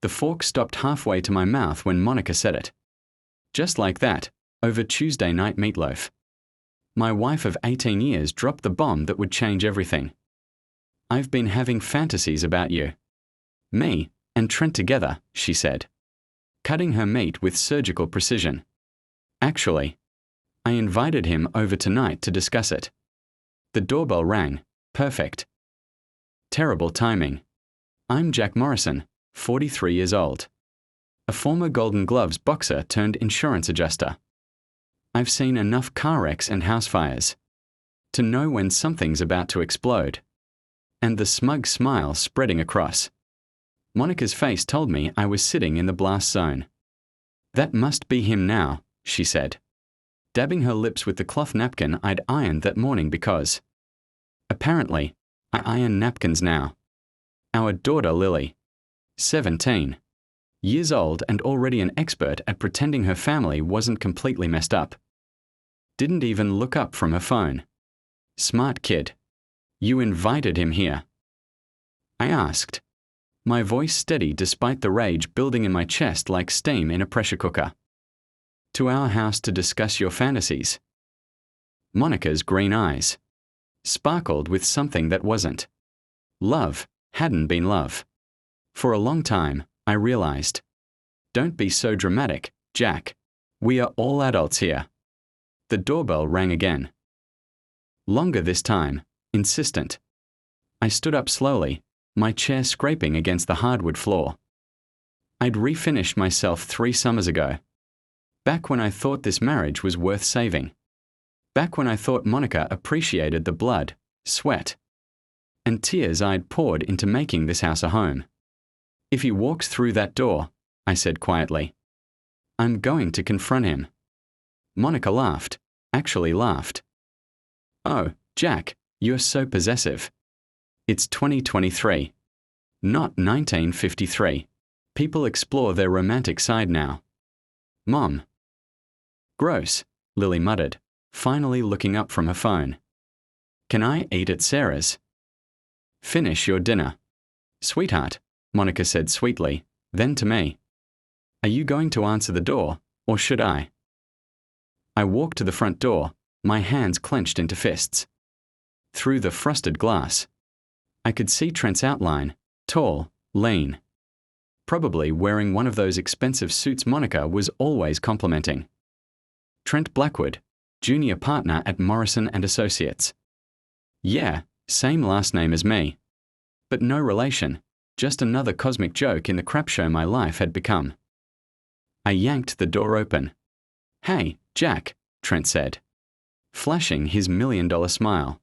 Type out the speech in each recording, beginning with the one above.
The fork stopped halfway to my mouth when Monica said it. Just like that, over Tuesday night meatloaf. My wife of 18 years dropped the bomb that would change everything. I've been having fantasies about you. Me and Trent together, she said, cutting her meat with surgical precision. Actually, I invited him over tonight to discuss it. The doorbell rang. Perfect. Terrible timing. I'm Jack Morrison, 43 years old. A former Golden Gloves boxer turned insurance adjuster. I've seen enough car wrecks and house fires to know when something's about to explode. And the smug smile spreading across Monica's face told me I was sitting in the blast zone. That must be him now, she said, dabbing her lips with the cloth napkin I'd ironed that morning because, apparently, I iron napkins now. Our daughter Lily, 17 years old and already an expert at pretending her family wasn't completely messed up. Didn't even look up from her phone. Smart kid. You invited him here? I asked, my voice steady despite the rage building in my chest like steam in a pressure cooker. To our house to discuss your fantasies. Monica's green eyes sparkled with something that wasn't. Love hadn't been love. For a long time, I realized. Don't be so dramatic, Jack. We are all adults here. The doorbell rang again. Longer this time, insistent. I stood up slowly, my chair scraping against the hardwood floor. I'd refinished myself 3 summers ago. Back when I thought this marriage was worth saving. Back when I thought Monica appreciated the blood, sweat, and tears I'd poured into making this house a home. If he walks through that door, I said quietly, I'm going to confront him. Monica laughed, actually laughed. Oh, Jack, you're so possessive. It's 2023. Not 1953. People explore their romantic side now. Mom. Gross, Lily muttered, finally looking up from her phone. Can I eat at Sarah's? Finish your dinner. Sweetheart, Monica said sweetly, then to me. Are you going to answer the door, or should I? I walked to the front door, my hands clenched into fists. Through the frosted glass, I could see Trent's outline, tall, lean. Probably wearing one of those expensive suits Monica was always complimenting. Trent Blackwood, junior partner at Morrison & Associates. Yeah, same last name as me. But no relation, just another cosmic joke in the crap show my life had become. I yanked the door open. Hey, Jack, Trent said, flashing his $1 million smile.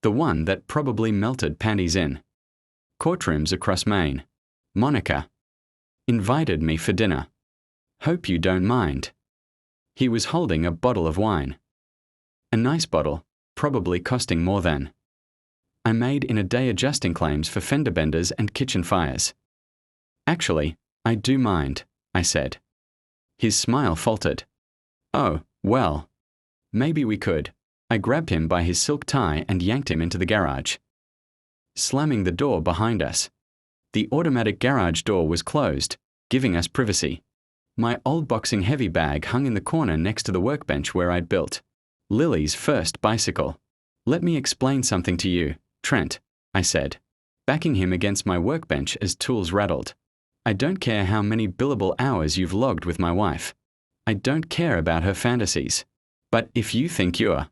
The one that probably melted panties in. Courtrooms across Maine. Monica. Invited me for dinner. Hope you don't mind. He was holding a bottle of wine. A nice bottle, probably costing more than I made in a day adjusting claims for fender benders and kitchen fires. Actually, I do mind, I said. His smile faltered. Oh, well. Maybe we could. I grabbed him by his silk tie and yanked him into the garage, slamming the door behind us. The automatic garage door was closed, giving us privacy. My old boxing heavy bag hung in the corner next to the workbench where I'd built Lily's first bicycle. Let me explain something to you, Trent, I said, backing him against my workbench as tools rattled. I don't care how many billable hours you've logged with my wife. I don't care about her fantasies. But if you think you're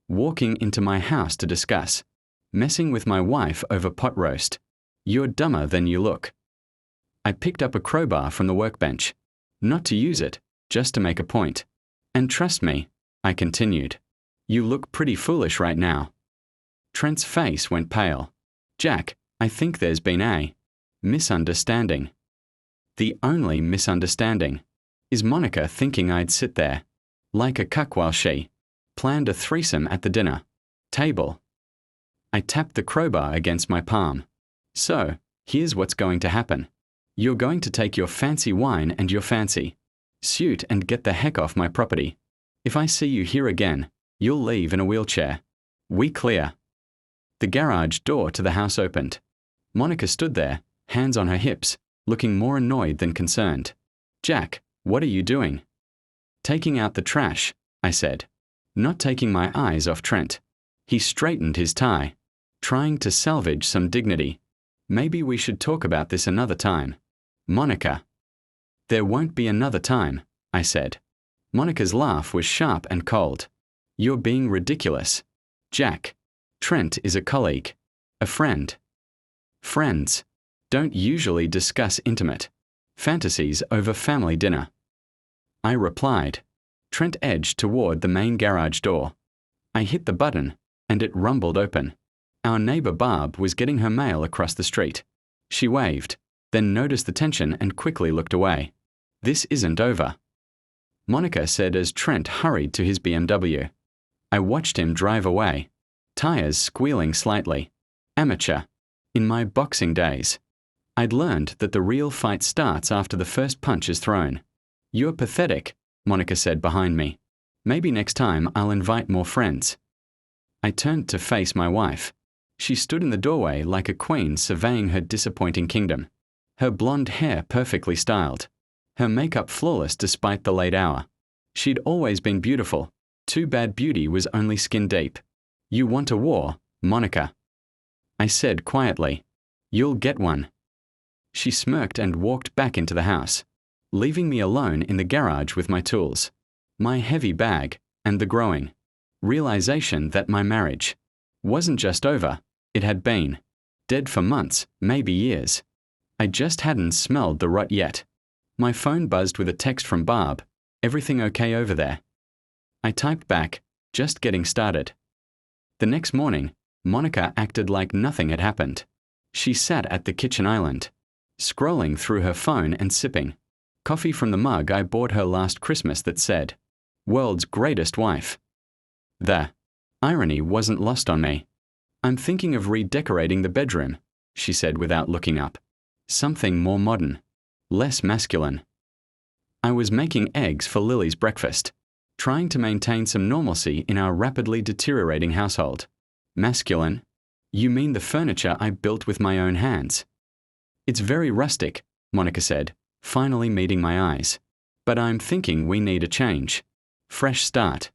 walking into my house to discuss messing with my wife over pot roast, you're dumber than you look. I picked up a crowbar from the workbench, not to use it, just to make a point. And trust me, I continued, you look pretty foolish right now. Trent's face went pale. Jack, I think there's been a misunderstanding. The only misunderstanding is Monica thinking I'd sit there like a cuck while she planned a threesome at the dinner table. I tapped the crowbar against my palm. So, here's what's going to happen. You're going to take your fancy wine and your fancy suit and get the heck off my property. If I see you here again, you'll leave in a wheelchair. We clear. The garage door to the house opened. Monica stood there, hands on her hips, looking more annoyed than concerned. Jack, what are you doing? Taking out the trash, I said, not taking my eyes off Trent. He straightened his tie, trying to salvage some dignity. Maybe we should talk about this another time. Monica. There won't be another time, I said. Monica's laugh was sharp and cold. You're being ridiculous. Jack. Trent is a colleague. A friend. Friends don't usually discuss intimate fantasies over family dinner. I replied. Trent edged toward the main garage door. I hit the button, and it rumbled open. Our neighbor Barb was getting her mail across the street. She waved, then noticed the tension and quickly looked away. This isn't over, Monica said as Trent hurried to his BMW. I watched him drive away, tires squealing slightly. Amateur. In my boxing days, I'd learned that the real fight starts after the first punch is thrown. You're pathetic, Monica said behind me. Maybe next time I'll invite more friends. I turned to face my wife. She stood in the doorway like a queen surveying her disappointing kingdom. Her blonde hair perfectly styled. Her makeup flawless despite the late hour. She'd always been beautiful. Too bad beauty was only skin deep. You want a war, Monica? I said quietly. You'll get one. She smirked and walked back into the house, leaving me alone in the garage with my tools, my heavy bag, and the growing realization that my marriage wasn't just over, it had been dead for months, maybe years. I just hadn't smelled the rot yet. My phone buzzed with a text from Barb. Everything okay over there? I typed back, just getting started. The next morning, Monica acted like nothing had happened. She sat at the kitchen island, scrolling through her phone and sipping coffee from the mug I bought her last Christmas that said, World's Greatest Wife. The irony wasn't lost on me. I'm thinking of redecorating the bedroom, she said without looking up. Something more modern, less masculine. I was making eggs for Lily's breakfast, trying to maintain some normalcy in our rapidly deteriorating household. Masculine? You mean the furniture I built with my own hands? It's very rustic, Monica said, finally meeting my eyes. But I'm thinking we need a change. Fresh start.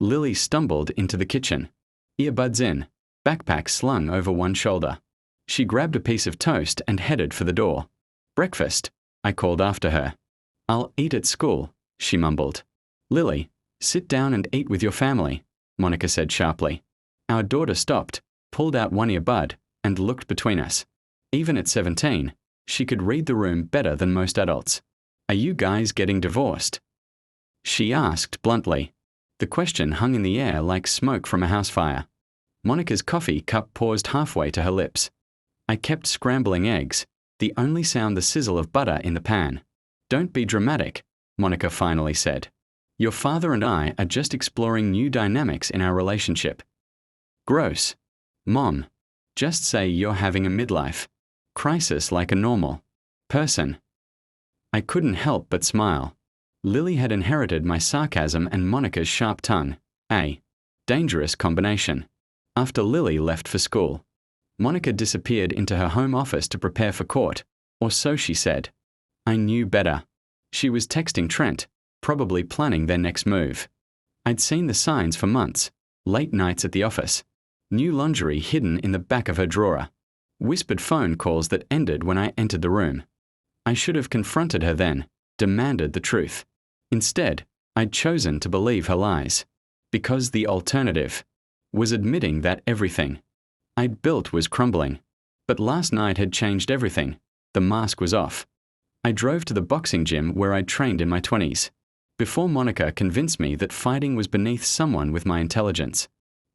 Lily stumbled into the kitchen, earbuds in, backpack slung over one shoulder. She grabbed a piece of toast and headed for the door. Breakfast, I called after her. I'll eat at school, she mumbled. Lily, sit down and eat with your family, Monica said sharply. Our daughter stopped, pulled out one earbud, and looked between us. Even at 17, she could read the room better than most adults. Are you guys getting divorced? She asked bluntly. The question hung in the air like smoke from a house fire. Monica's coffee cup paused halfway to her lips. I kept scrambling eggs, the only sound the sizzle of butter in the pan. Don't be dramatic, Monica finally said. Your father and I are just exploring new dynamics in our relationship. Gross. Mom, just say you're having a midlife crisis like a normal person. I couldn't help but smile. Lily had inherited my sarcasm and Monica's sharp tongue, a dangerous combination. After Lily left for school, Monica disappeared into her home office to prepare for court, or so she said. I knew better. She was texting Trent, probably planning their next move. I'd seen the signs for months, late nights at the office, new lingerie hidden in the back of her drawer, whispered phone calls that ended when I entered the room. I should have confronted her then, demanded the truth. Instead, I'd chosen to believe her lies, because the alternative was admitting that everything I'd built was crumbling. But last night had changed everything. The mask was off. I drove to the boxing gym where I'd trained in my 20s, before Monica convinced me that fighting was beneath someone with my intelligence.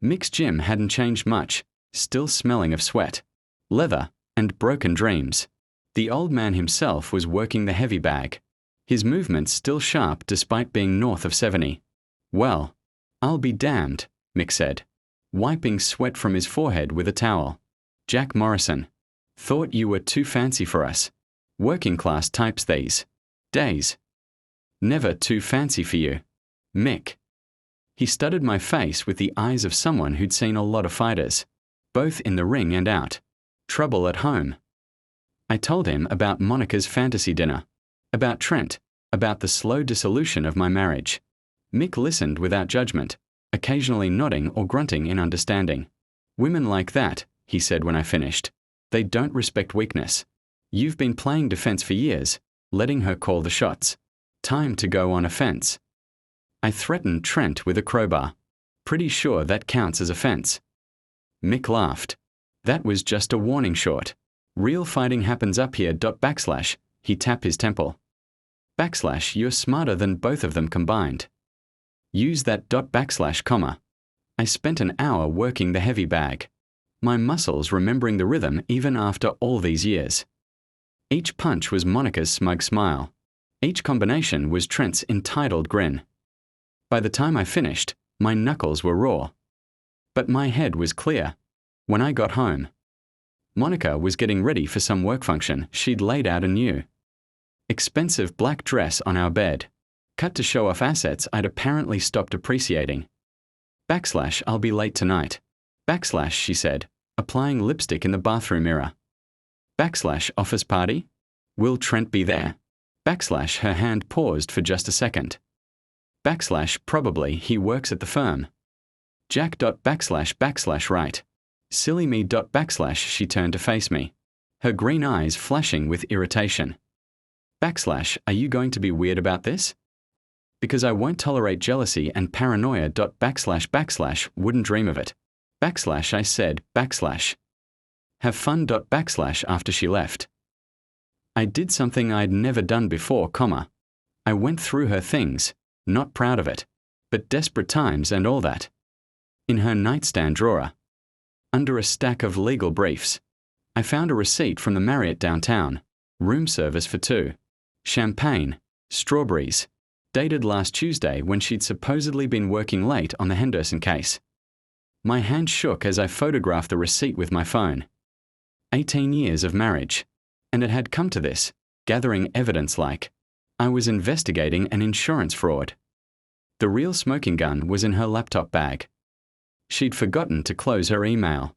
Mick's gym hadn't changed much, still smelling of sweat, leather, and broken dreams. The old man himself was working the heavy bag, his movements still sharp despite being north of 70. Well, I'll be damned, Mick said, wiping sweat from his forehead with a towel. Jack Morrison. Thought you were too fancy for us. Working class types these days. Never too fancy for you. Mick. He studied my face with the eyes of someone who'd seen a lot of fighters, both in the ring and out. Trouble at home. I told him about Monica's fantasy dinner, about Trent, about the slow dissolution of my marriage. Mick listened without judgment, occasionally nodding or grunting in understanding. Women like that, he said when I finished. They don't respect weakness. You've been playing defense for years, letting her call the shots. Time to go on offense. I threatened Trent with a crowbar. Pretty sure that counts as offense. Mick laughed. That was just a warning shot. Real fighting happens up here. He tapped his temple. You're smarter than both of them combined. Use that comma. I spent an hour working the heavy bag. My muscles remembering the rhythm even after all these years. Each punch was Monica's smug smile. Each combination was Trent's entitled grin. By the time I finished, my knuckles were raw. But my head was clear. When I got home, Monica was getting ready for some work function she'd laid out a new, expensive black dress on our bed, cut to show off assets I'd apparently stopped appreciating. I'll be late tonight. She said, applying lipstick in the bathroom mirror. Office party? Will Trent be there? Her hand paused for just a second. Probably he works at the firm. Jack. Right. Silly me. She turned to face me, her green eyes flashing with irritation. Are you going to be weird about this? Because I won't tolerate jealousy and paranoia. Wouldn't dream of it. I said. Have fun. After she left. I did something I'd never done before, I went through her things, not proud of it, but desperate times and all that. In her nightstand drawer, under a stack of legal briefs, I found a receipt from the Marriott downtown, room service for 2, champagne, strawberries, dated last Tuesday when she'd supposedly been working late on the Henderson case. My hand shook as I photographed the receipt with my phone. 18 years of marriage, and it had come to this, gathering evidence like I was investigating an insurance fraud. The real smoking gun was in her laptop bag. She'd forgotten to close her email.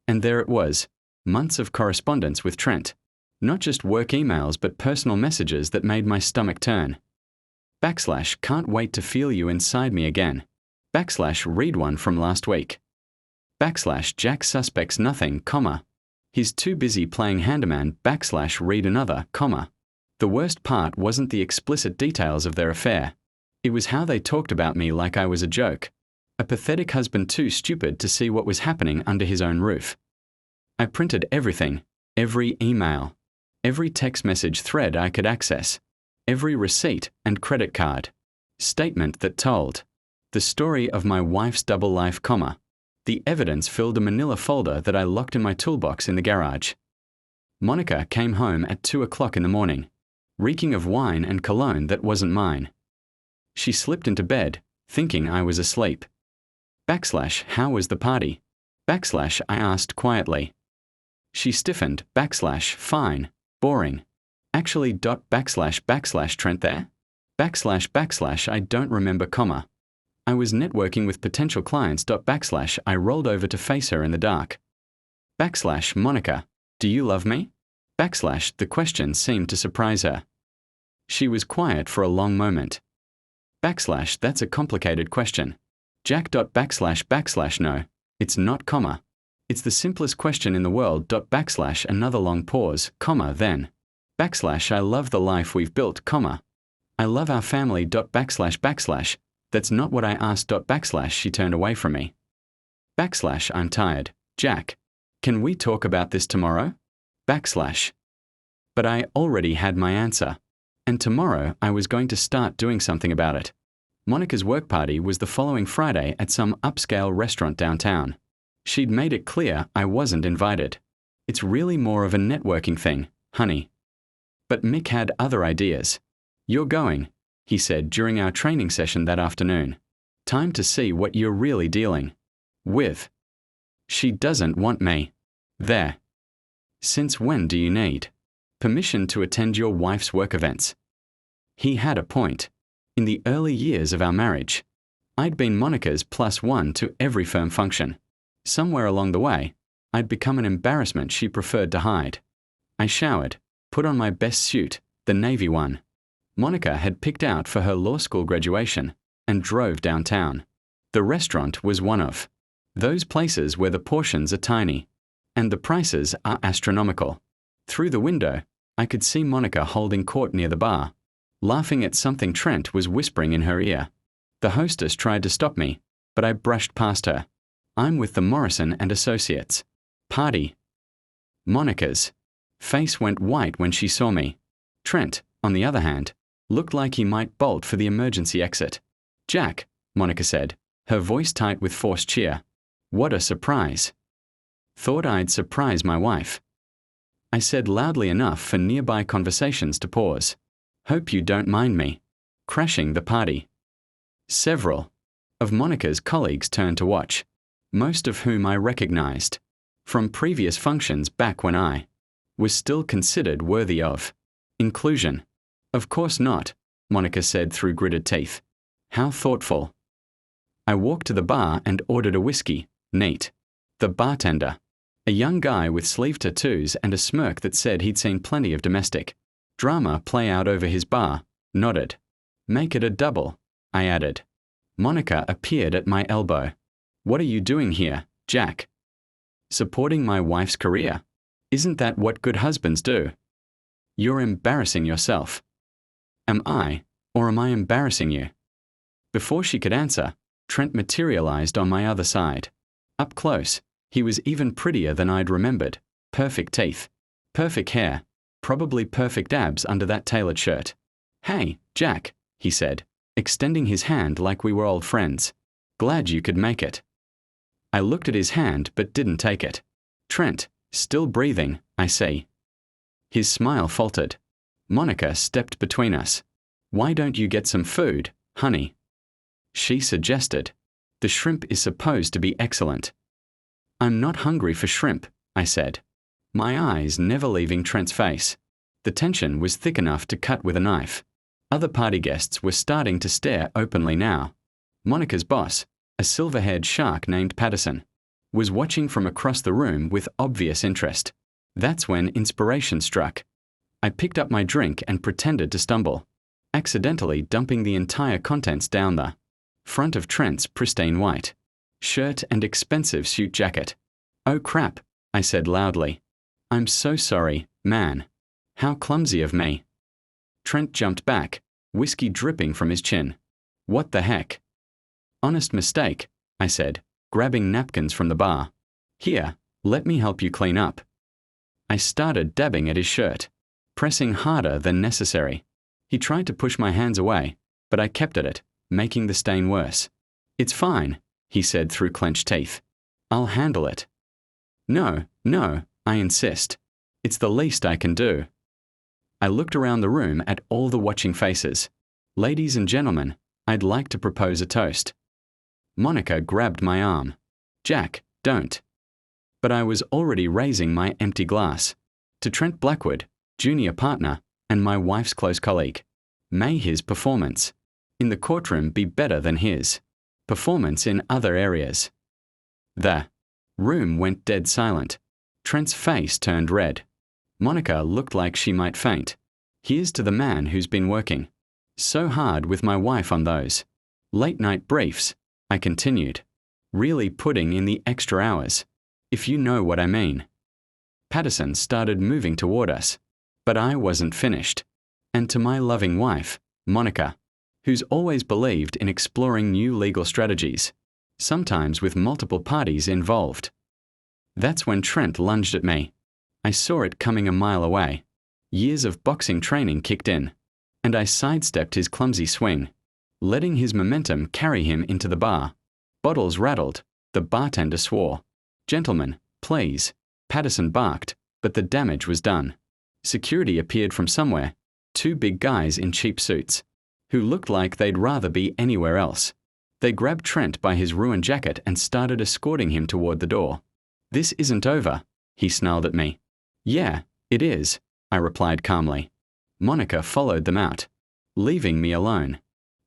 And there it was, months of correspondence with Trent. Not just work emails but personal messages that made my stomach turn. Can't wait to feel you inside me again. Read one from last week. Jack suspects nothing, he's too busy playing handyman. Read another, The worst part wasn't the explicit details of their affair. It was how they talked about me like I was a joke. A pathetic husband too stupid to see what was happening under his own roof. I printed everything, every email, every text message thread I could access, every receipt and credit card, statement that told the story of my wife's double life, The evidence filled a manila folder that I locked in my toolbox in the garage. Monica came home at 2 o'clock in the morning, reeking of wine and cologne that wasn't mine. She slipped into bed, thinking I was asleep. How was the party? I asked quietly. She stiffened. Fine. Boring. Actually. Trent there? I don't remember, I was networking with potential clients. I rolled over to face her in the dark. Monica, do you love me? The question seemed to surprise her. She was quiet for a long moment. That's a complicated question. Jack. No, it's not, It's the simplest question in the world. Another long pause, then. I love the life we've built, I love our family. That's not what I asked. She turned away from me. I'm tired. Jack, can we talk about this tomorrow? But I already had my answer. And tomorrow I was going to start doing something about it. Monica's work party was the following Friday at some upscale restaurant downtown. She'd made it clear I wasn't invited. It's really more of a networking thing, honey. But Mick had other ideas. You're going, he said during our training session that afternoon. Time to see what you're really dealing with. She doesn't want me there. Since when do you need permission to attend your wife's work events? He had a point. In the early years of our marriage, I'd been Monica's +1 to every firm function. Somewhere along the way, I'd become an embarrassment she preferred to hide. I showered, put on my best suit, the navy one Monica had picked out for her law school graduation, and drove downtown. The restaurant was one of those places where the portions are tiny, and the prices are astronomical. Through the window, I could see Monica holding court near the bar, laughing at something Trent was whispering in her ear. The hostess tried to stop me, but I brushed past her. I'm with the Morrison and Associates. Party. Monica's face went white when she saw me. Trent, on the other hand, looked like he might bolt for the emergency exit. Jack, Monica said, her voice tight with forced cheer. What a surprise. Thought I'd surprise my wife. I said loudly enough for nearby conversations to pause. Hope you don't mind me crashing the party. Several of Monica's colleagues turned to watch, most of whom I recognized from previous functions back when I was still considered worthy of inclusion. Of course not, Monica said through gritted teeth. How thoughtful. I walked to the bar and ordered a whiskey, neat. The bartender, a young guy with sleeve tattoos and a smirk that said he'd seen plenty of domestic drama play out over his bar, nodded. Make it a double, I added. Monica appeared at my elbow. What are you doing here, Jack? Supporting my wife's career. Isn't that what good husbands do? You're embarrassing yourself. Am I, or am I embarrassing you? Before she could answer, Trent materialized on my other side. Up close, he was even prettier than I'd remembered. Perfect teeth, perfect hair, probably perfect abs under that tailored shirt. Hey, Jack, he said, extending his hand like we were old friends. Glad you could make it. I looked at his hand but didn't take it. Trent, still breathing, I see. His smile faltered. Monica stepped between us. Why don't you get some food, honey? She suggested. The shrimp is supposed to be excellent. I'm not hungry for shrimp, I said, my eyes never leaving Trent's face. The tension was thick enough to cut with a knife. Other party guests were starting to stare openly now. Monica's boss, a silver-haired shark named Patterson, was watching from across the room with obvious interest. That's when inspiration struck. I picked up my drink and pretended to stumble, accidentally dumping the entire contents down the front of Trent's pristine white shirt and expensive suit jacket. Oh crap, I said loudly. I'm so sorry, man. How clumsy of me. Trent jumped back, whiskey dripping from his chin. What the heck? Honest mistake, I said, grabbing napkins from the bar. Here, let me help you clean up. I started dabbing at his shirt, pressing harder than necessary. He tried to push my hands away, but I kept at it, making the stain worse. It's fine, he said through clenched teeth. I'll handle it. No, I insist. It's the least I can do. I looked around the room at all the watching faces. Ladies and gentlemen, I'd like to propose a toast. Monica grabbed my arm. Jack, don't. But I was already raising my empty glass. To Trent Blackwood, junior partner, and my wife's close colleague. May his performance in the courtroom be better than his performance in other areas. The room went dead silent. Trent's face turned red. Monica looked like she might faint. Here's to the man who's been working so hard with my wife on those late-night briefs, I continued. Really putting in the extra hours, if you know what I mean. Patterson started moving toward us, but I wasn't finished. And to my loving wife, Monica, who's always believed in exploring new legal strategies, sometimes with multiple parties involved. That's when Trent lunged at me. I saw it coming a mile away. Years of boxing training kicked in, and I sidestepped his clumsy swing, letting his momentum carry him into the bar. Bottles rattled. The bartender swore. Gentlemen, please. Patterson barked, but the damage was done. Security appeared from somewhere. Two big guys in cheap suits, who looked like they'd rather be anywhere else. They grabbed Trent by his ruined jacket and started escorting him toward the door. This isn't over, he snarled at me. Yeah, it is, I replied calmly. Monica followed them out, leaving me alone,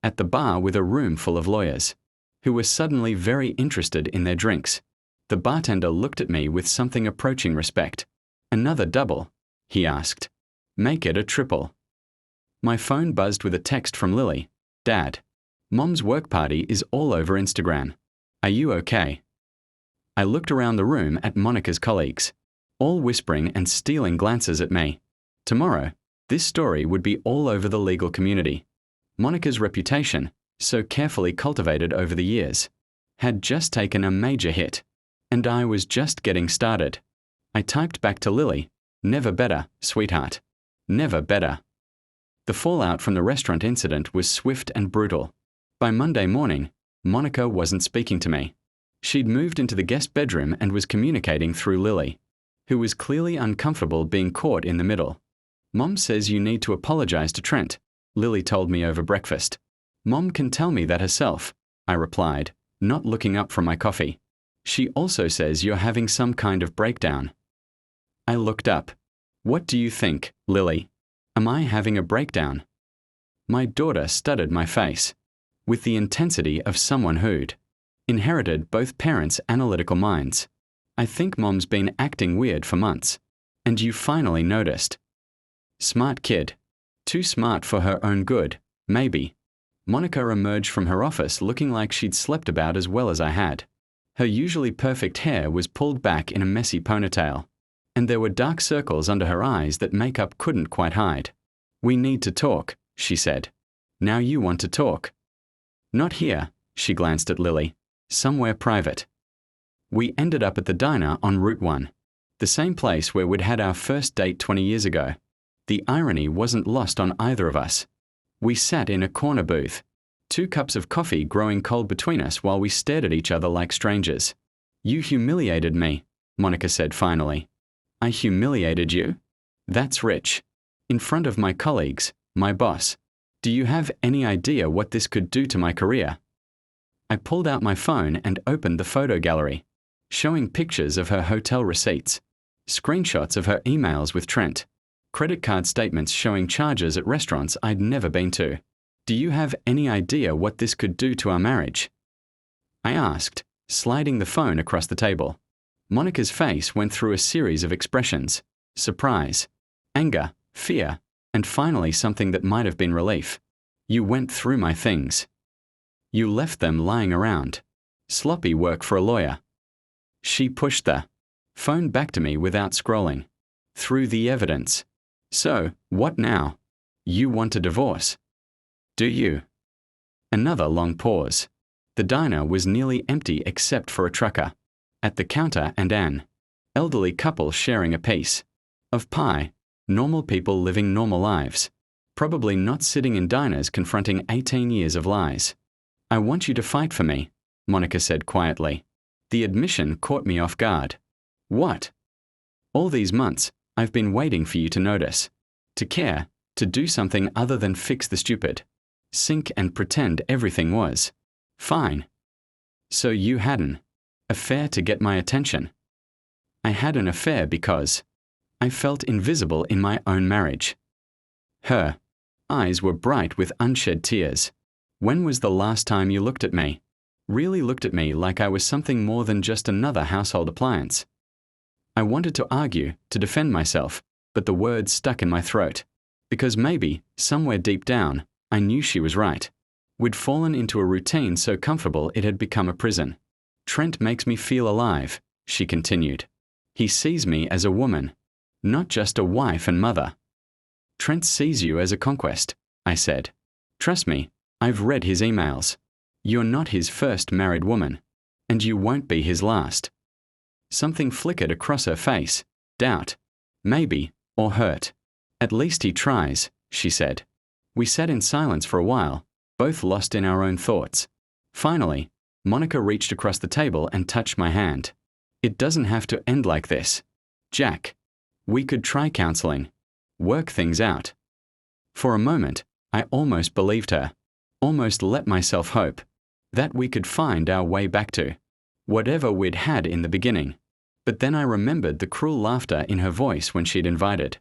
at the bar with a room full of lawyers, who were suddenly very interested in their drinks. The bartender looked at me with something approaching respect. Another double. he asked. Make it a triple. My phone buzzed with a text from Lily. Dad, Mom's work party is all over Instagram. Are you okay? I looked around the room at Monica's colleagues, all whispering and stealing glances at me. Tomorrow, this story would be all over the legal community. Monica's reputation, so carefully cultivated over the years, had just taken a major hit, and I was just getting started. I typed back to Lily, never better, sweetheart. Never better. The fallout from the restaurant incident was swift and brutal. By Monday morning, Monica wasn't speaking to me. She'd moved into the guest bedroom and was communicating through Lily, who was clearly uncomfortable being caught in the middle. Mom says you need to apologize to Trent, Lily told me over breakfast. Mom can tell me that herself, I replied, not looking up from my coffee. She also says you're having some kind of breakdown. I looked up. What do you think, Lily? Am I having a breakdown? My daughter studied my face, with the intensity of someone who'd inherited both parents' analytical minds. I think Mom's been acting weird for months, and you finally noticed. Smart kid. Too smart for her own good, maybe. Monica emerged from her office looking like she'd slept about as well as I had. Her usually perfect hair was pulled back in a messy ponytail, and there were dark circles under her eyes that makeup couldn't quite hide. We need to talk, she said. Now you want to talk. Not here, she glanced at Lily. Somewhere private. We ended up at the diner on Route 1, the same place where we'd had our first date 20 years ago. The irony wasn't lost on either of us. We sat in a corner booth, 2 cups of coffee growing cold between us while we stared at each other like strangers. You humiliated me, Monica said finally. I humiliated you? That's rich. In front of my colleagues, my boss. Do you have any idea what this could do to my career? I pulled out my phone and opened the photo gallery, showing pictures of her hotel receipts, screenshots of her emails with Trent, credit card statements showing charges at restaurants I'd never been to. Do you have any idea what this could do to our marriage? I asked, sliding the phone across the table. Monica's face went through a series of expressions: surprise, anger, fear, and finally something that might have been relief. You went through my things. You left them lying around. Sloppy work for a lawyer. She pushed the phone back to me without scrolling. Through the evidence. So, what now? You want a divorce? Do you? Another long pause. The diner was nearly empty except for a trucker at the counter and an elderly couple sharing a piece of pie. Normal people living normal lives. Probably not sitting in diners confronting 18 years of lies. I want you to fight for me, Monica said quietly. The admission caught me off guard. What? All these months, I've been waiting for you to notice, to care, to do something other than fix the stupid, sink and pretend everything was fine. So you had an affair to get my attention. I had an affair because I felt invisible in my own marriage. Her eyes were bright with unshed tears. When was the last time you looked at me? Really looked at me like I was something more than just another household appliance? I wanted to argue, to defend myself, but the words stuck in my throat. Because maybe, somewhere deep down, I knew she was right. We'd fallen into a routine so comfortable it had become a prison. Trent makes me feel alive, she continued. He sees me as a woman, not just a wife and mother. Trent sees you as a conquest, I said. Trust me, I've read his emails. You're not his first married woman, and you won't be his last. Something flickered across her face. Doubt. Maybe, or hurt. At least he tries, she said. We sat in silence for a while, both lost in our own thoughts. Finally, Monica reached across the table and touched my hand. It doesn't have to end like this. Jack. We could try counseling. Work things out. For a moment, I almost believed her, almost let myself hope that we could find our way back to whatever we'd had in the beginning. But then I remembered the cruel laughter in her voice when she'd invited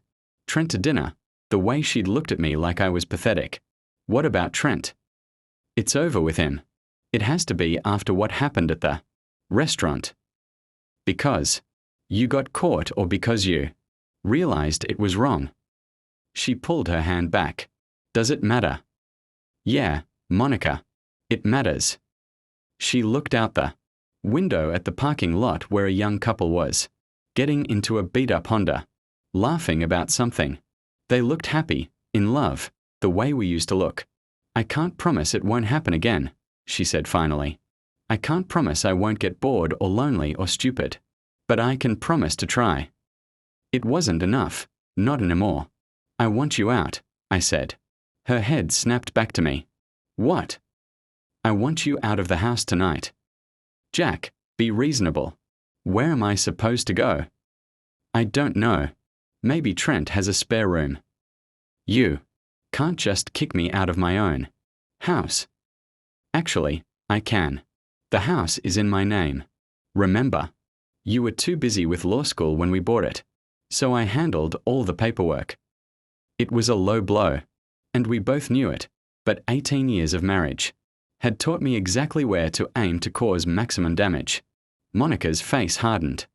Trent to dinner, the way she'd looked at me like I was pathetic. What about Trent? It's over with him. It has to be after what happened at the restaurant. Because you got caught or because you realized it was wrong. She pulled her hand back. Does it matter? Yeah, Monica. It matters. She looked out the window at the parking lot where a young couple was, getting into a beat-up Honda, laughing about something. They looked happy, in love, the way we used to look. I can't promise it won't happen again, she said finally. I can't promise I won't get bored or lonely or stupid. But I can promise to try. It wasn't enough, not anymore. I want you out, I said. Her head snapped back to me. What? I want you out of the house tonight. Jack, be reasonable. Where am I supposed to go? I don't know. Maybe Trent has a spare room. You can't just kick me out of my own house. Actually, I can. The house is in my name. Remember? You were too busy with law school when we bought it, so I handled all the paperwork. It was a low blow, and we both knew it, but 18 years of marriage had taught me exactly where to aim to cause maximum damage. Monica's face hardened.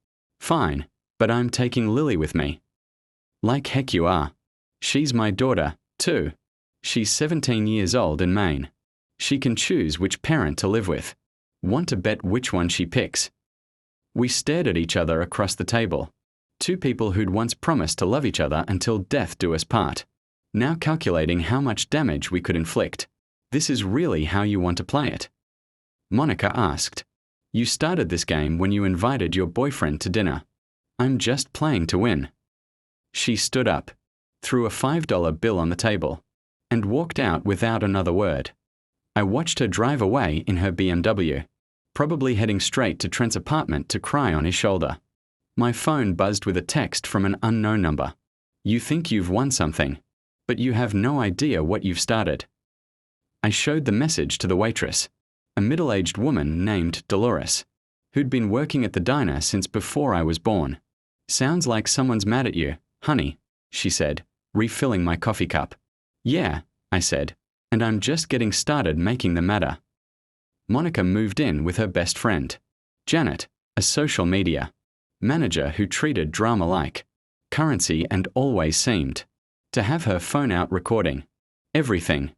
Fine, but I'm taking Lily with me. Like heck you are. She's my daughter, too. She's 17 years old in Maine. She can choose which parent to live with. Want to bet which one she picks? We stared at each other across the table. Two people who'd once promised to love each other until death do us part. Now calculating how much damage we could inflict. This is really how you want to play it? Monica asked. You started this game when you invited your boyfriend to dinner. I'm just playing to win. She stood up, threw a $5 bill on the table, and walked out without another word. I watched her drive away in her BMW, probably heading straight to Trent's apartment to cry on his shoulder. My phone buzzed with a text from an unknown number. You think you've won something, but you have no idea what you've started. I showed the message to the waitress, a middle-aged woman named Dolores, who'd been working at the diner since before I was born. Sounds like someone's mad at you, honey, she said, refilling my coffee cup. Yeah, I said, and I'm just getting started making them matter. Monica moved in with her best friend, Janet, a social media manager who treated drama like currency and always seemed to have her phone out recording everything.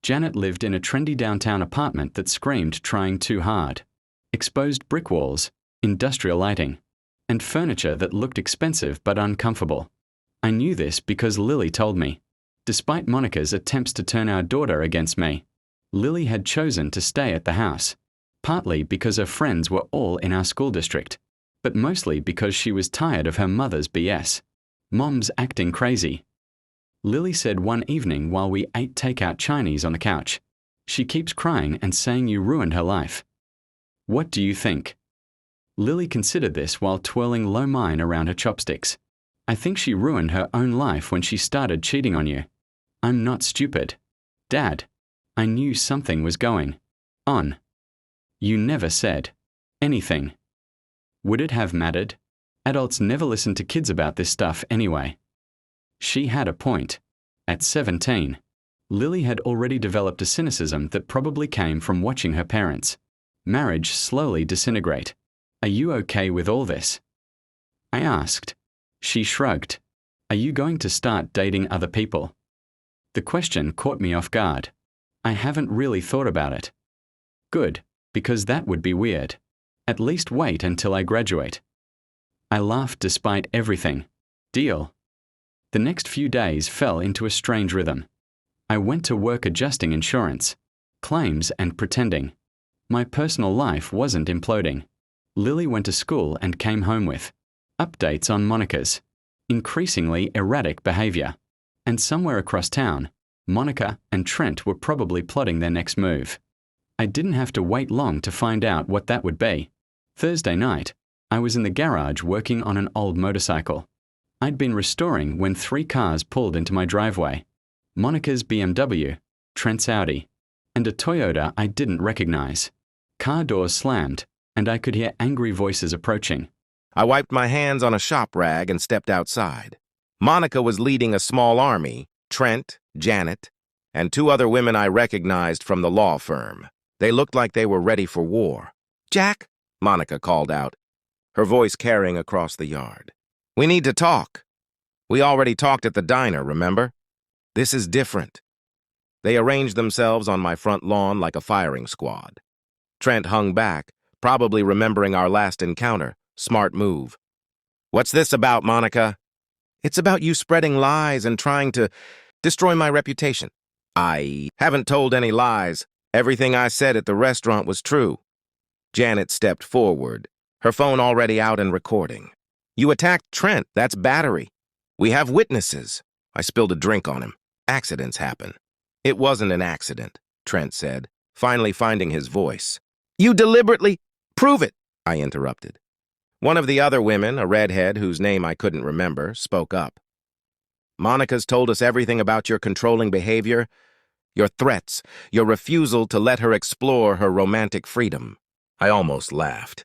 Janet lived in a trendy downtown apartment that screamed trying too hard. Exposed brick walls, industrial lighting, and furniture that looked expensive but uncomfortable. I knew this because Lily told me. Despite Monica's attempts to turn our daughter against me, Lily had chosen to stay at the house, partly because her friends were all in our school district, but mostly because she was tired of her mother's BS. Mom's acting crazy. Lily said one evening while we ate takeout Chinese on the couch, she keeps crying and saying you ruined her life. What do you think? Lily considered this while twirling lo mein around her chopsticks. I think she ruined her own life when she started cheating on you. I'm not stupid. Dad, I knew something was going on. You never said anything. Would it have mattered? Adults never listen to kids about this stuff anyway. She had a point. At 17, Lily had already developed a cynicism that probably came from watching her parents' marriage slowly disintegrate. Are you okay with all this? I asked. She shrugged. Are you going to start dating other people? The question caught me off guard. I haven't really thought about it. Good, because that would be weird. At least wait until I graduate. I laughed despite everything. Deal. The next few days fell into a strange rhythm. I went to work adjusting insurance, claims and pretending. My personal life wasn't imploding. Lily went to school and came home with updates on Monica's increasingly erratic behavior. And somewhere across town, Monica and Trent were probably plotting their next move. I didn't have to wait long to find out what that would be. Thursday night, I was in the garage working on an old motorcycle I'd been restoring when 3 cars pulled into my driveway. Monica's BMW, Trent's Audi, and a Toyota I didn't recognize. Car doors slammed, and I could hear angry voices approaching. I wiped my hands on a shop rag and stepped outside. Monica was leading a small army, Trent, Janet, and 2 other women I recognized from the law firm. They looked like they were ready for war. "Jack," Monica called out, her voice carrying across the yard. "We need to talk." We already talked at the diner, remember? This is different. They arranged themselves on my front lawn like a firing squad. Trent hung back, probably remembering our last encounter. Smart move. What's this about, Monica? It's about you spreading lies and trying to destroy my reputation. I haven't told any lies. Everything I said at the restaurant was true. Janet stepped forward, her phone already out and recording. You attacked Trent. That's battery. We have witnesses. I spilled a drink on him. Accidents happen. It wasn't an accident, Trent said, finally finding his voice. You deliberately prove it, I interrupted. One of the other women, a redhead whose name I couldn't remember, spoke up. Monica's told us everything about your controlling behavior, your threats, your refusal to let her explore her romantic freedom. I almost laughed.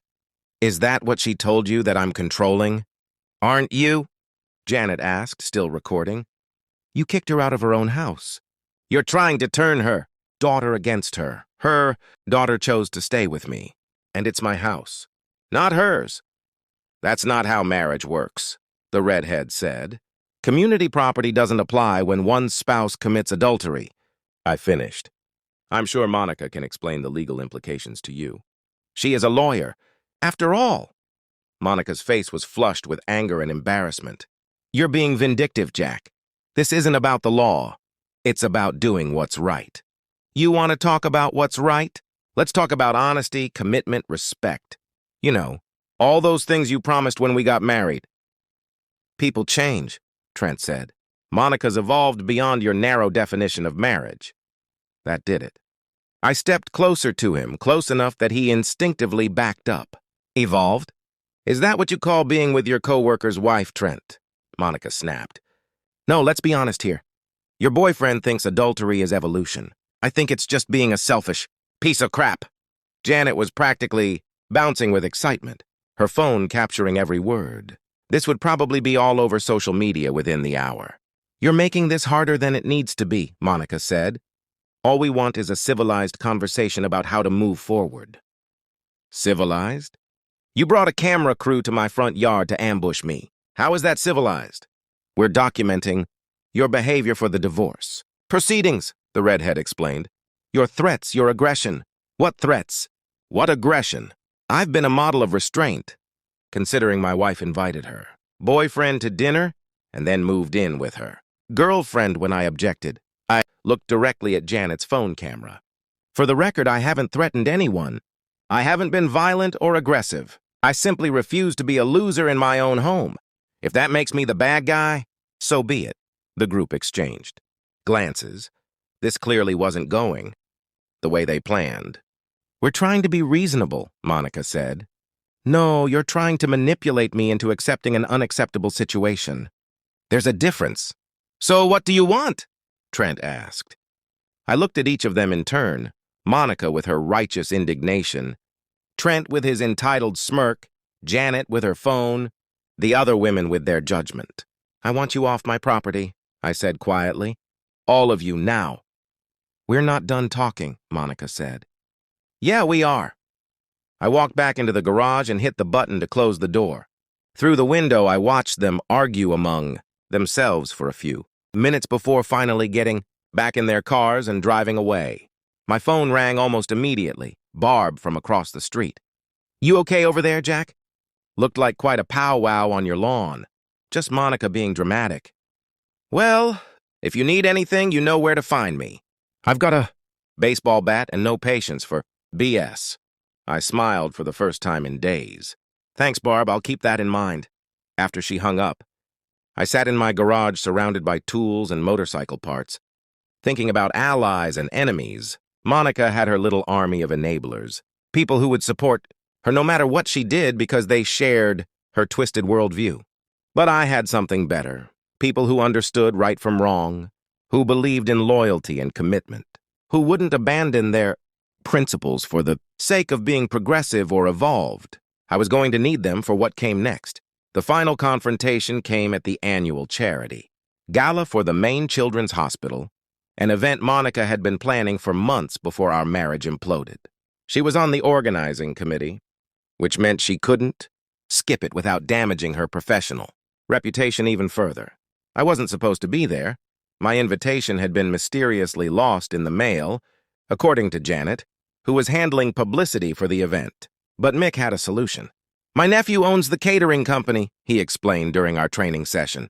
Is that what she told you, that I'm controlling? Aren't you? Janet asked, still recording. You kicked her out of her own house. You're trying to turn her daughter against her. Her daughter chose to stay with me, and it's my house, not hers. That's not how marriage works, the redhead said. Community property doesn't apply when one spouse commits adultery. I finished. I'm sure Monica can explain the legal implications to you. She is a lawyer. After all, Monica's face was flushed with anger and embarrassment. You're being vindictive, Jack. This isn't about the law. It's about doing what's right. You want to talk about what's right? Let's talk about honesty, commitment, respect. You know, all those things you promised when we got married. People change, Trent said. Monica's evolved beyond your narrow definition of marriage. That did it. I stepped closer to him, close enough that he instinctively backed up. Evolved? Is that what you call being with your coworker's wife, Trent? Monica snapped. No, let's be honest here. Your boyfriend thinks adultery is evolution. I think it's just being a selfish piece of crap. Janet was practically bouncing with excitement, her phone capturing every word. This would probably be all over social media within the hour. You're making this harder than it needs to be, Monica said. All we want is a civilized conversation about how to move forward. Civilized? You brought a camera crew to my front yard to ambush me. How is that civilized? We're documenting your behavior for the divorce. Proceedings, the redhead explained. Your threats, your aggression. What threats? What aggression? I've been a model of restraint, considering my wife invited her. Boyfriend to dinner, and then moved in with her. Girlfriend when I objected. I looked directly at Janet's phone camera. For the record, I haven't threatened anyone. I haven't been violent or aggressive. I simply refuse to be a loser in my own home. If that makes me the bad guy, so be it. The group exchanged glances. This clearly wasn't going the way they planned. We're trying to be reasonable, Monica said. No, you're trying to manipulate me into accepting an unacceptable situation. There's a difference. So what do you want? Trent asked. I looked at each of them in turn, Monica with her righteous indignation, Trent with his entitled smirk, Janet with her phone, the other women with their judgment. I want you off my property, I said quietly. All of you now. We're not done talking, Monica said. Yeah, we are. I walked back into the garage and hit the button to close the door. Through the window, I watched them argue among themselves for a few minutes before finally getting back in their cars and driving away. My phone rang almost immediately, Barb from across the street. You okay over there, Jack? Looked like quite a powwow on your lawn. Just Monica being dramatic. Well, if you need anything, you know where to find me. I've got a baseball bat and no patience for BS. I smiled for the first time in days. Thanks, Barb, I'll keep that in mind. After she hung up, I sat in my garage surrounded by tools and motorcycle parts. Thinking about allies and enemies, Monica had her little army of enablers, people who would support her no matter what she did because they shared her twisted worldview. But I had something better, people who understood right from wrong, who believed in loyalty and commitment, who wouldn't abandon their principles for the sake of being progressive or evolved. I was going to need them for what came next. The final confrontation came at the annual charity gala for the Maine Children's Hospital, an event Monica had been planning for months before our marriage imploded. She was on the organizing committee, which meant she couldn't skip it without damaging her professional reputation even further. I wasn't supposed to be there. My invitation had been mysteriously lost in the mail, according to Janet, who was handling publicity for the event. But Mick had a solution. "My nephew owns the catering company," he explained during our training session.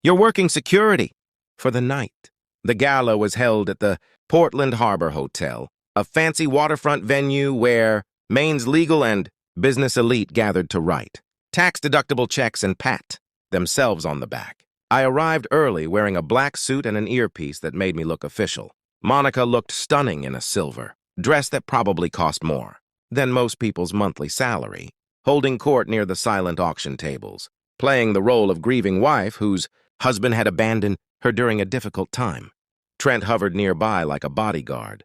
"You're working security for the night." The gala was held at the Portland Harbor Hotel, a fancy waterfront venue where Maine's legal and business elite gathered to write tax-deductible checks and pat themselves on the back. I arrived early wearing a black suit and an earpiece that made me look official. Monica looked stunning in a silver dress that probably cost more than most people's monthly salary, holding court near the silent auction tables, playing the role of grieving wife whose husband had abandoned her during a difficult time. Trent hovered nearby like a bodyguard,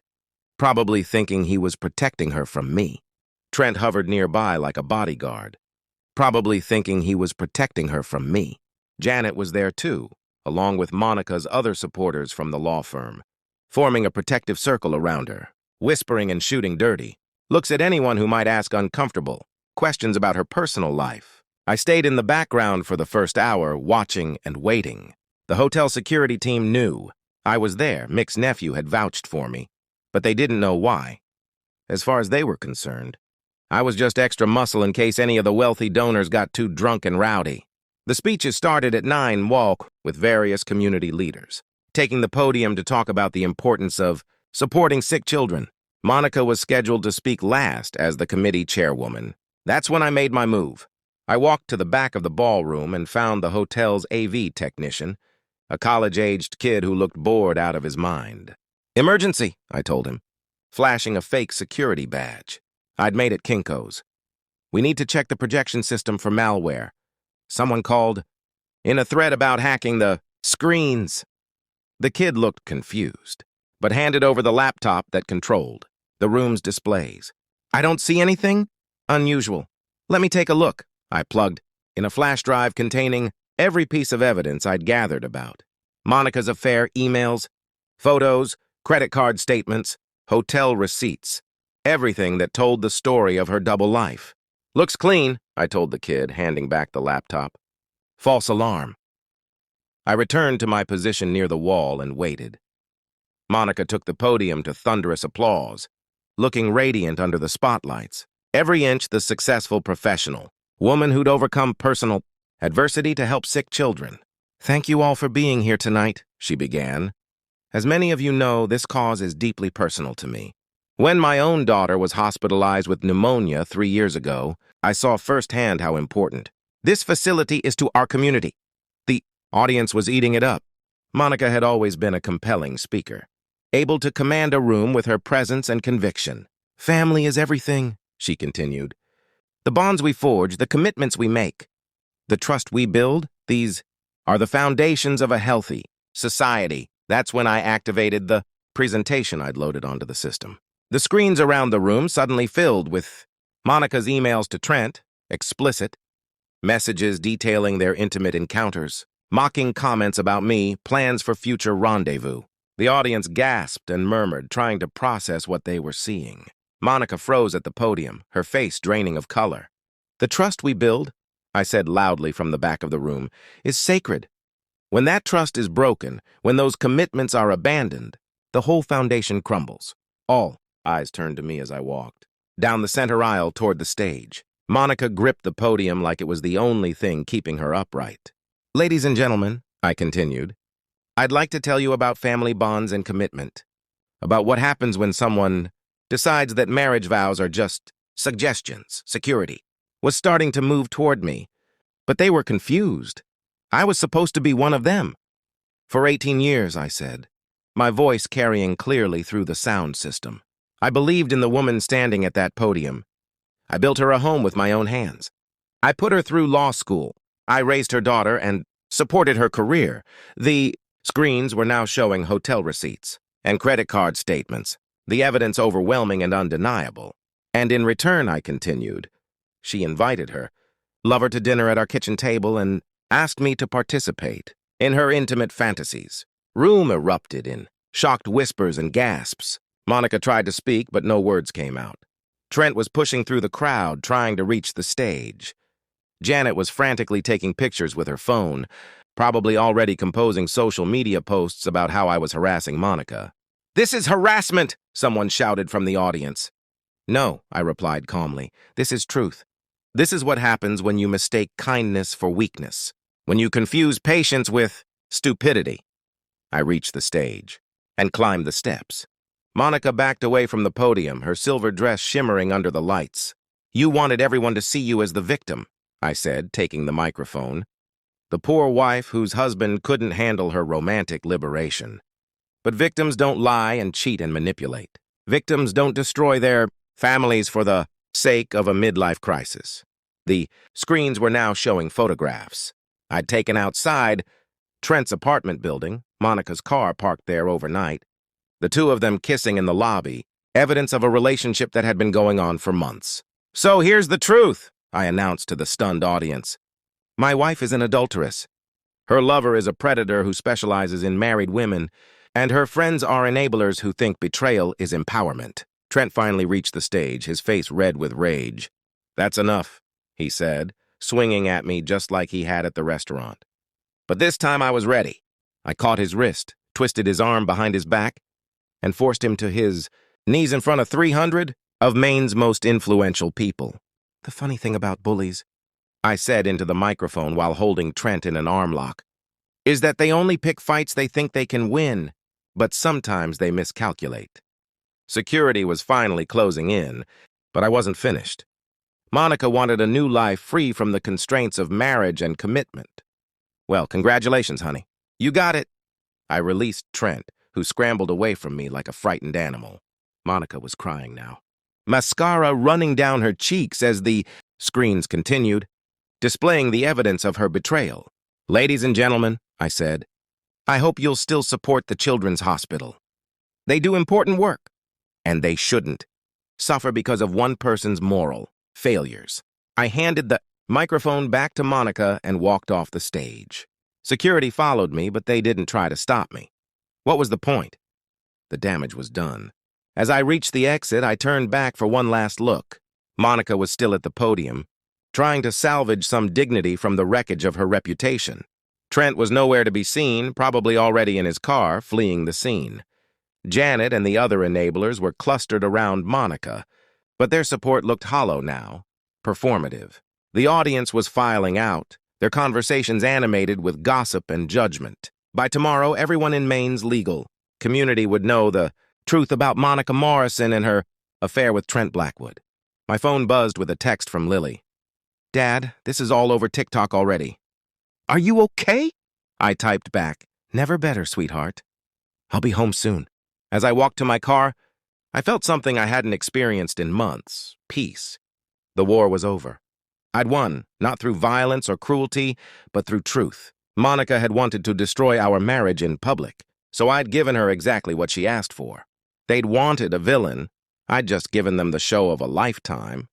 probably thinking he was protecting her from me. Trent hovered nearby like a bodyguard, probably thinking he was protecting her from me. Janet was there too, along with Monica's other supporters from the law firm, forming a protective circle around her, whispering and shooting dirty looks at anyone who might ask uncomfortable questions about her personal life. I stayed in the background for the first hour, watching and waiting. The hotel security team knew I was there. Mick's nephew had vouched for me, but they didn't know why. As far as they were concerned, I was just extra muscle in case any of the wealthy donors got too drunk and rowdy. The speeches started at 9 walk with various community leaders, taking the podium to talk about the importance of supporting sick children. Monica was scheduled to speak last as the committee chairwoman. That's when I made my move. I walked to the back of the ballroom and found the hotel's AV technician, a college-aged kid who looked bored out of his mind. "Emergency," I told him, flashing a fake security badge. I'd made it Kinko's. "We need to check the projection system for malware. Someone called in a thread about hacking the screens." The kid looked confused, but handed over the laptop that controlled the room's displays. "I don't see anything unusual. Let me take a look." I plugged in a flash drive containing every piece of evidence I'd gathered about Monica's affair, emails, photos, credit card statements, hotel receipts, everything that told the story of her double life. "Looks clean," I told the kid, handing back the laptop. False alarm. I returned to my position near the wall and waited. Monica took the podium to thunderous applause, looking radiant under the spotlights. Every inch the successful professional, woman who'd overcome personal adversity to help sick children. "Thank you all for being here tonight," she began. "As many of you know, this cause is deeply personal to me. When my own daughter was hospitalized with pneumonia 3 years ago, I saw firsthand how important this facility is to our community." The audience was eating it up. Monica had always been a compelling speaker, able to command a room with her presence and conviction. "Family is everything," she continued. "The bonds we forge, the commitments we make, the trust we build, these are the foundations of a healthy society." That's when I activated the presentation I'd loaded onto the system. The screens around the room suddenly filled with Monica's emails to Trent, explicit, messages detailing their intimate encounters, mocking comments about me, plans for future rendezvous. The audience gasped and murmured, trying to process what they were seeing. Monica froze at the podium, her face draining of color. "The trust we build," I said loudly from the back of the room, "is sacred. When that trust is broken, when those commitments are abandoned, the whole foundation crumbles." All eyes turned to me as I walked down the center aisle toward the stage. Monica gripped the podium like it was the only thing keeping her upright. "Ladies and gentlemen," I continued, "I'd like to tell you about family bonds and commitment, about what happens when someone decides that marriage vows are just suggestions." Security was starting to move toward me, but they were confused. I was supposed to be one of them. "For 18 years, I said, my voice carrying clearly through the sound system. "I believed in the woman standing at that podium. I built her a home with my own hands. I put her through law school. I raised her daughter and supported her career." The screens were now showing hotel receipts and credit card statements, the evidence overwhelming and undeniable. "And in return," I continued, "she invited her lover to dinner at our kitchen table and asked me to participate in her intimate fantasies." Room erupted in shocked whispers and gasps. Monica tried to speak, but no words came out. Trent was pushing through the crowd, trying to reach the stage. Janet was frantically taking pictures with her phone. probably already composing social media posts about how I was harassing Monica. "This is harassment!" someone shouted from the audience. "No," I replied calmly. "This is truth. This is what happens when you mistake kindness for weakness, when you confuse patience with stupidity." I reached the stage and climbed the steps. Monica backed away from the podium, her silver dress shimmering under the lights. "You wanted everyone to see you as the victim," I said, taking the microphone. The poor wife whose husband couldn't handle her romantic liberation. But victims don't lie and cheat and manipulate. Victims don't destroy their families for the sake of a midlife crisis. The screens were now showing photographs I'd taken outside Trent's apartment building, Monica's car parked there overnight, the two of them kissing in the lobby, evidence of a relationship that had been going on for months. "So here's the truth," I announced to the stunned audience. "My wife is an adulteress. Her lover is a predator who specializes in married women, and her friends are enablers who think betrayal is empowerment." Trent finally reached the stage, his face red with rage. "That's enough," he said, swinging at me just like he had at the restaurant. But this time I was ready. I caught his wrist, twisted his arm behind his back, and forced him to his knees in front of 300 of Maine's most influential people. "The funny thing about bullies," I said into the microphone while holding Trent in an arm lock, "is that they only pick fights they think they can win, but sometimes they miscalculate." Security was finally closing in, but I wasn't finished. Monica wanted a new life free from the constraints of marriage and commitment. "Well, congratulations, honey. You got it." I released Trent, who scrambled away from me like a frightened animal. Monica was crying now, mascara running down her cheeks as the screens continued, displaying the evidence of her betrayal. "Ladies and gentlemen," I said, "I hope you'll still support the Children's Hospital. They do important work, and they shouldn't suffer because of one person's moral failures." I handed the microphone back to Monica and walked off the stage. Security followed me, but they didn't try to stop me. What was the point? The damage was done. As I reached the exit, I turned back for one last look. Monica was still at the podium, trying to salvage some dignity from the wreckage of her reputation. Trent was nowhere to be seen, probably already in his car, fleeing the scene. Janet and the other enablers were clustered around Monica, but their support looked hollow now, performative. The audience was filing out, their conversations animated with gossip and judgment. By tomorrow, everyone in Maine's legal community would know the truth about Monica Morrison and her affair with Trent Blackwood. My phone buzzed with a text from Lily. "Dad, this is all over TikTok already." "Are you okay?" I typed back. "Never better, sweetheart. I'll be home soon." As I walked to my car, I felt something I hadn't experienced in months. Peace. The war was over. I'd won, not through violence or cruelty, but through truth. Monica had wanted to destroy our marriage in public, so I'd given her exactly what she asked for. They'd wanted a villain. I'd just given them the show of a lifetime.